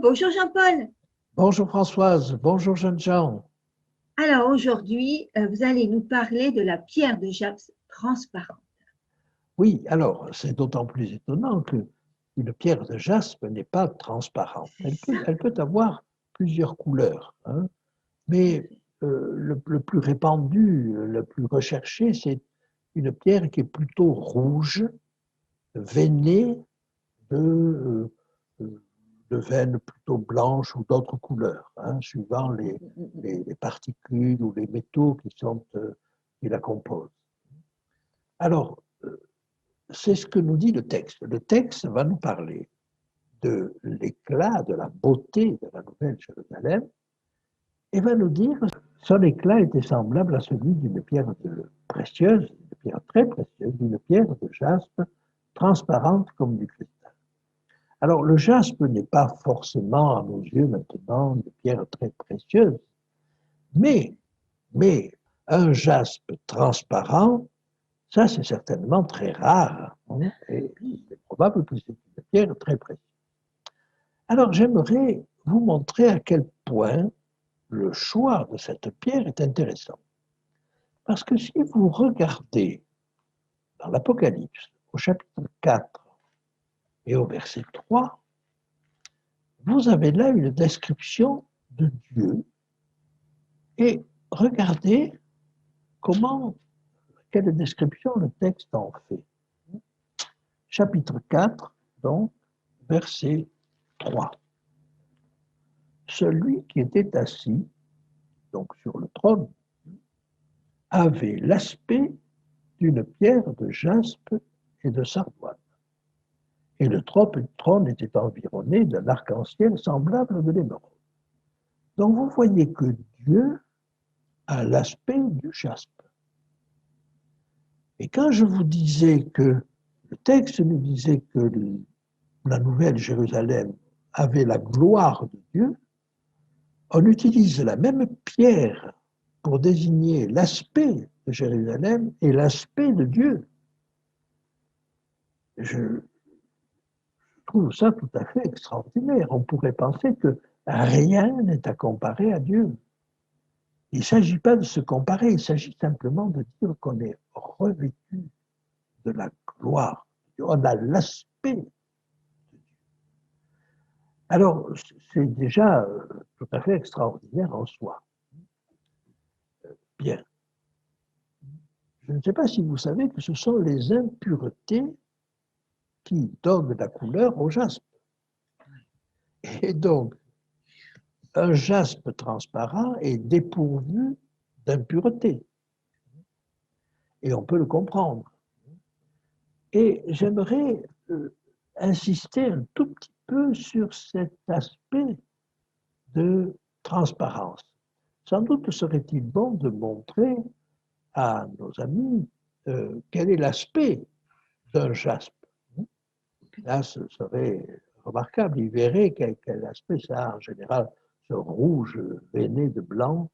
bonjour Jean-Paul. Bonjour Françoise, bonjour jeunes gens. Alors aujourd'hui, vous allez nous parler de la pierre de Japs transparente. Oui, alors c'est d'autant plus étonnant que une pierre de jaspe n'est pas transparente. Elle peut avoir plusieurs couleurs, hein, mais le plus répandu, le plus recherché, c'est une pierre qui est plutôt rouge, veinée de, de veines plutôt blanches ou d'autres couleurs, hein, suivant les particules ou les métaux qui la composent. Alors, c'est ce que nous dit le texte. Le texte va nous parler de l'éclat, de la beauté de la Nouvelle Jérusalem, et va nous dire que son éclat était semblable à celui d'une pierre précieuse, d'une pierre très précieuse, d'une pierre de jaspe, transparente comme du cristal. Alors, le jaspe n'est pas forcément, à nos yeux maintenant, une pierre très précieuse, mais, mais un jaspe transparent, ça c'est certainement très rare, hein, et c'est probable que c'est une pierre très précieuse. Alors, j'aimerais vous montrer à quel point le choix de cette pierre est intéressant. Parce que si vous regardez dans l'Apocalypse, au chapitre 4 et au verset 3, vous avez là une description de Dieu et regardez quelle description le texte en fait. Chapitre 4, donc, verset 3. Celui qui était assis, donc sur le trône, avait l'aspect d'une pierre de jaspe et de sardoine. Et le trône était environné d'un arc-en-ciel semblable de l'émeraude. Donc vous voyez que Dieu a l'aspect du jaspe. Et quand je vous disais que le texte nous disait que la Nouvelle Jérusalem avait la gloire de Dieu, on utilise la même pierre pour désigner l'aspect de Jérusalem et l'aspect de Dieu. Je trouve ça tout à fait extraordinaire. On pourrait penser que rien n'est à comparer à Dieu. Il ne s'agit pas de se comparer, il s'agit simplement de dire qu'on est revêtu de la gloire. On a l'aspect. Alors, c'est déjà tout à fait extraordinaire en soi. Bien. Je ne sais pas si vous savez que ce sont les impuretés qui donnent la couleur au jaspe. Et donc, un jaspe transparent est dépourvu d'impureté. Et on peut le comprendre. Et j'aimerais insister un tout petit peu sur cet aspect de transparence. Sans doute serait-il bon de montrer à nos amis quel est l'aspect d'un jaspe. Là, ce serait remarquable. Ils verraient quel aspect ça a en général, ce rouge veiné de blanc,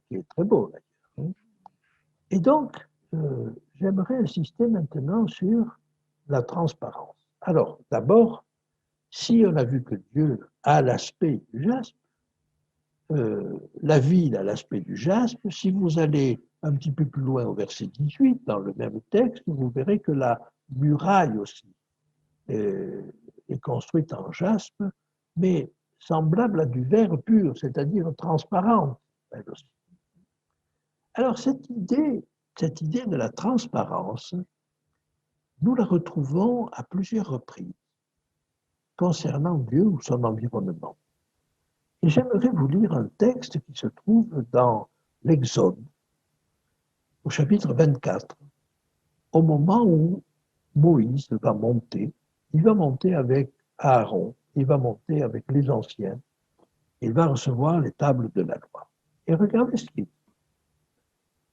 qui est très beau d'ailleurs. Et donc, j'aimerais insister maintenant sur la transparence. Alors, d'abord, si on a vu que Dieu a l'aspect du jaspe, la ville a l'aspect du jaspe, si vous allez un petit peu plus loin au verset 18, dans le même texte, vous verrez que la muraille aussi est construite en jaspe, mais semblable à du verre pur, c'est-à-dire transparente, elle aussi. Alors cette idée de la transparence, nous la retrouvons à plusieurs reprises concernant Dieu ou son environnement. Et j'aimerais vous lire un texte qui se trouve dans l'Exode, au chapitre 24, au moment où Moïse va monter. Il va monter avec Aaron, il va monter avec les anciens, il va recevoir les tables de la loi. Et regardez ce qu'il dit.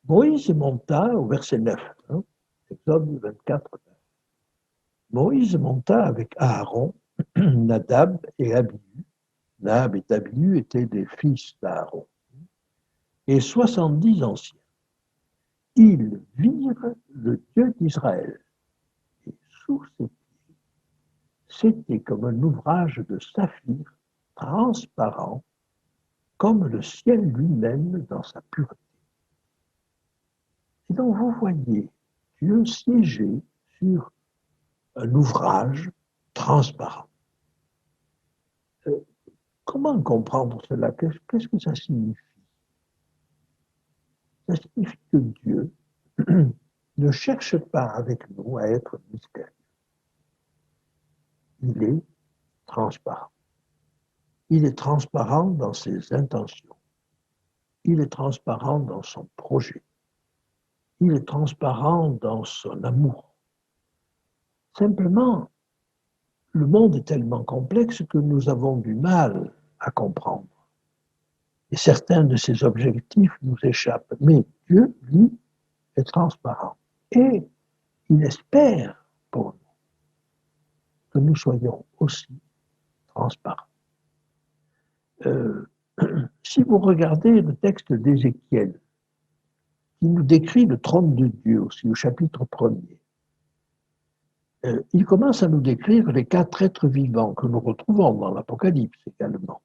Moïse monta au verset 9, hein, Exode 24, 9. Moïse monta avec Aaron, Nadab et Abihu. Nadab et Abihu étaient des fils d'Aaron. Et 70 anciens. Ils virent le Dieu d'Israël. Et sous ses pieds, c'était comme un ouvrage de saphir transparent comme le ciel lui-même dans sa pureté. Et donc vous voyez Dieu siéger sur un ouvrage transparent. Comment comprendre cela? Qu'est-ce que ça signifie? Ça signifie que Dieu ne cherche pas avec nous à être mystérieux. Il est transparent. Il est transparent dans ses intentions. Il est transparent dans son projet. Il est transparent dans son amour. Simplement, le monde est tellement complexe que nous avons du mal à comprendre. Et certains de ses objectifs nous échappent. Mais Dieu, lui, est transparent. Et il espère pour nous que nous soyons aussi transparents. Si vous regardez le texte d'Ézéchiel, qui nous décrit le trône de Dieu, aussi au chapitre 1er, il commence à nous décrire les 4 êtres vivants que nous retrouvons dans l'Apocalypse également.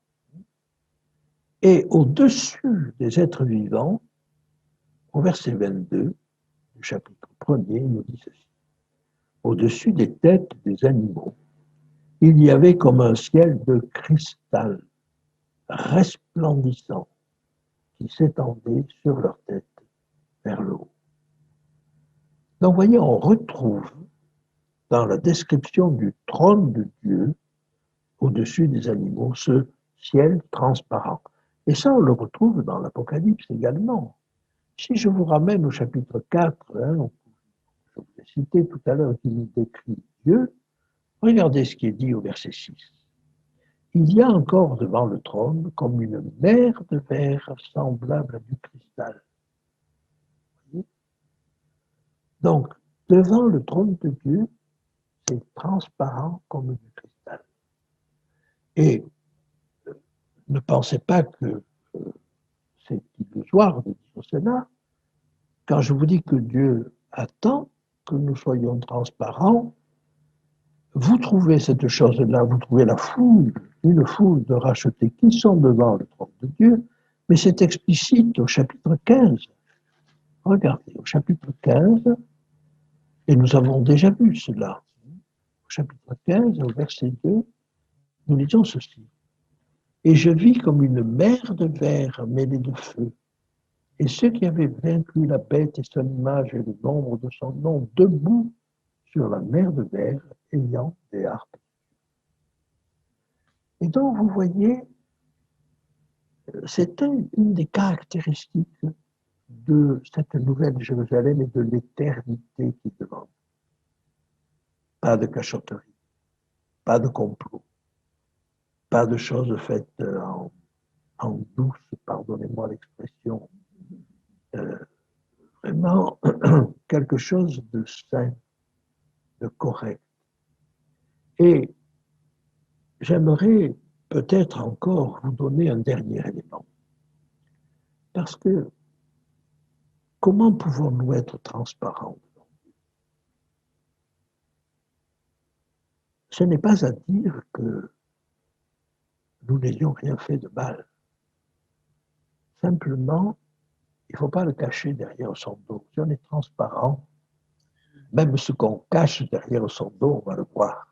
Et au-dessus des êtres vivants, au verset 22 du chapitre 1er, il nous dit ceci. Au-dessus des têtes des animaux, il y avait comme un ciel de cristal resplendissant qui s'étendait sur leur tête vers le haut. Donc, vous voyez, on retrouve dans la description du trône de Dieu, au-dessus des animaux, ce ciel transparent. Et ça, on le retrouve dans l'Apocalypse également. Si je vous ramène au chapitre 4, je vous ai cité tout à l'heure qui nous décrit Dieu, regardez ce qui est dit au verset 6. Il y a encore devant le trône comme une mer de verre semblable à du cristal. Donc, devant le trône de Dieu, c'est transparent comme du cristal. Et ne pensez pas que c'est illusoire de dire cela. Quand je vous dis que Dieu attend que nous soyons transparents, vous trouvez cette chose-là, vous trouvez la foule, une foule de rachetés qui sont devant le trône de Dieu, mais c'est explicite au chapitre 15. Regardez, au chapitre 15, et nous avons déjà vu cela, au chapitre 15, au verset 2, nous lisons ceci. Et je vis comme une mer de verre mêlée de feu, et ceux qui avaient vaincu la bête et son image et le nombre de son nom, debout sur la mer de verre, ayant des harpes. Et donc, vous voyez, c'est une des caractéristiques de cette nouvelle Jérusalem et de l'éternité qui est devant nous. Pas de cachotterie, pas de complot, pas de choses faites en douce, pardonnez-moi l'expression, vraiment quelque chose de sain, de correct. Et j'aimerais peut-être encore vous donner un dernier élément. Parce que comment pouvons-nous être transparents? Ce n'est pas à dire que nous n'ayons rien fait de mal. Simplement, il ne faut pas le cacher derrière son dos. Si on est transparent, même ce qu'on cache derrière son dos, on va le voir.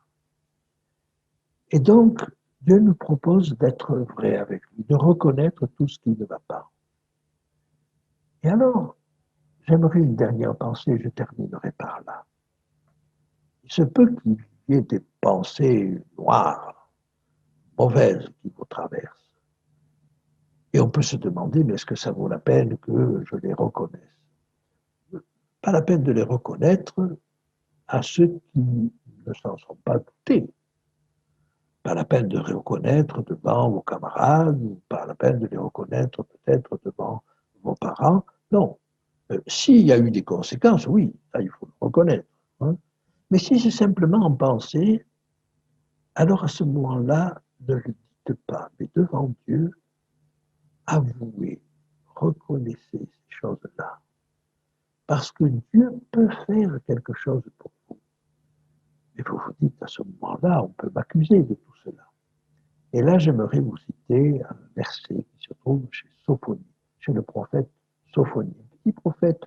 Et donc, Dieu nous propose d'être vrai avec lui, de reconnaître tout ce qui ne va pas. Et alors, j'aimerais une dernière pensée, je terminerai par là. Il se peut qu'il y ait des pensées noires, mauvaises qui vous traversent. Et on peut se demander, mais est-ce que ça vaut la peine que je les reconnaisse? Pas la peine de les reconnaître à ceux qui ne s'en sont pas doutés. Pas la peine de les reconnaître devant vos camarades, ou pas la peine de les reconnaître peut-être devant vos parents. Non. S'il y a eu des conséquences, oui, ça, il faut le reconnaître. Hein. Mais si c'est simplement en pensée, alors à ce moment-là, ne le dites pas, mais devant Dieu, avouez, reconnaissez ces choses-là. Parce que Dieu peut faire quelque chose pour vous. Mais vous vous dites, à ce moment-là, on peut m'accuser de tout cela. Et là, j'aimerais vous citer un verset qui se trouve chez Sophonie, chez le prophète Sophonie, un petit prophète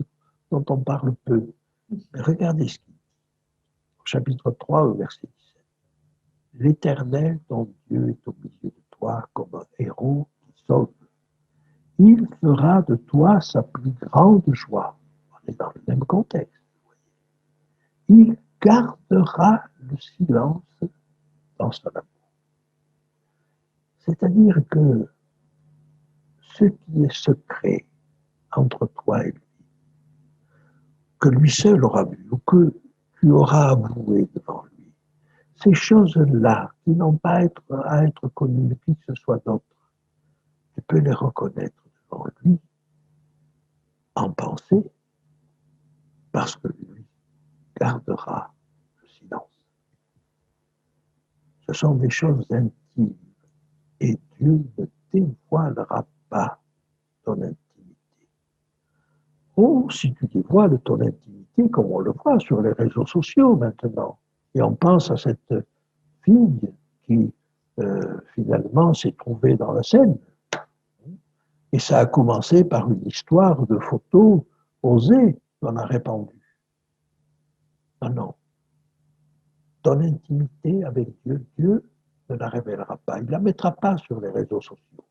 dont on parle peu. Mais regardez ce qu'il dit, au chapitre 3, au verset 17. L'Éternel, ton Dieu, est au milieu de toi comme un héros qui sauve. Il fera de toi sa plus grande joie. On est dans le même contexte. Il gardera le silence dans son amour. C'est-à-dire que ce qui est secret entre toi et lui, que lui seul aura vu, ou que tu auras avoué devant lui, ces choses-là qui n'ont pas à être connues de qui que ce soit d'autre, tu peux les reconnaître devant lui en pensée, parce que lui gardera le silence. Ce sont des choses intimes, et Dieu ne dévoilera pas ton intimité. Oh, si tu dévoiles ton intimité, comme on le voit sur les réseaux sociaux maintenant, et on pense à cette fille qui finalement s'est trouvée dans la Seine, et ça a commencé par une histoire de photos osées qu'on a répandues. Non, non. Ton intimité avec Dieu, Dieu ne la révélera pas. Il ne la mettra pas sur les réseaux sociaux.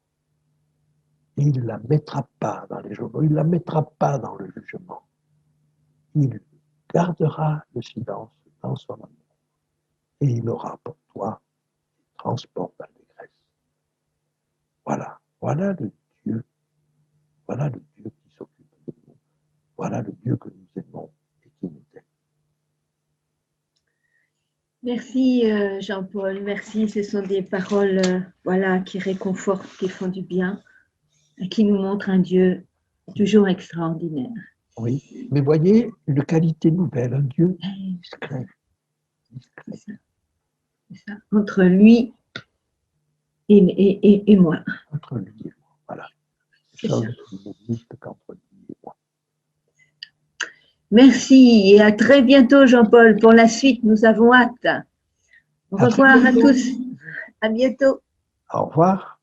Il ne la mettra pas dans les journaux. Il ne la mettra pas dans le jugement. Il gardera le silence dans son amour. Et il aura pour toi des transports d'allégresse. Voilà. Voilà le Dieu. Voilà le Dieu qui s'occupe de nous. Voilà le Dieu que nous aimons et qui nous aime. Merci Jean-Paul, merci. Ce sont des paroles voilà, qui réconfortent, qui font du bien, qui nous montrent un Dieu toujours extraordinaire. Oui, mais voyez, une qualité nouvelle, un Dieu discret. C'est ça. Entre lui et moi. Entre lui et moi, voilà. C'est Chose ça. qui n'existe qu'entre lui et moi. Merci et à très bientôt Jean-Paul. Pour la suite, nous avons hâte. Au revoir à tous. À bientôt. Au revoir.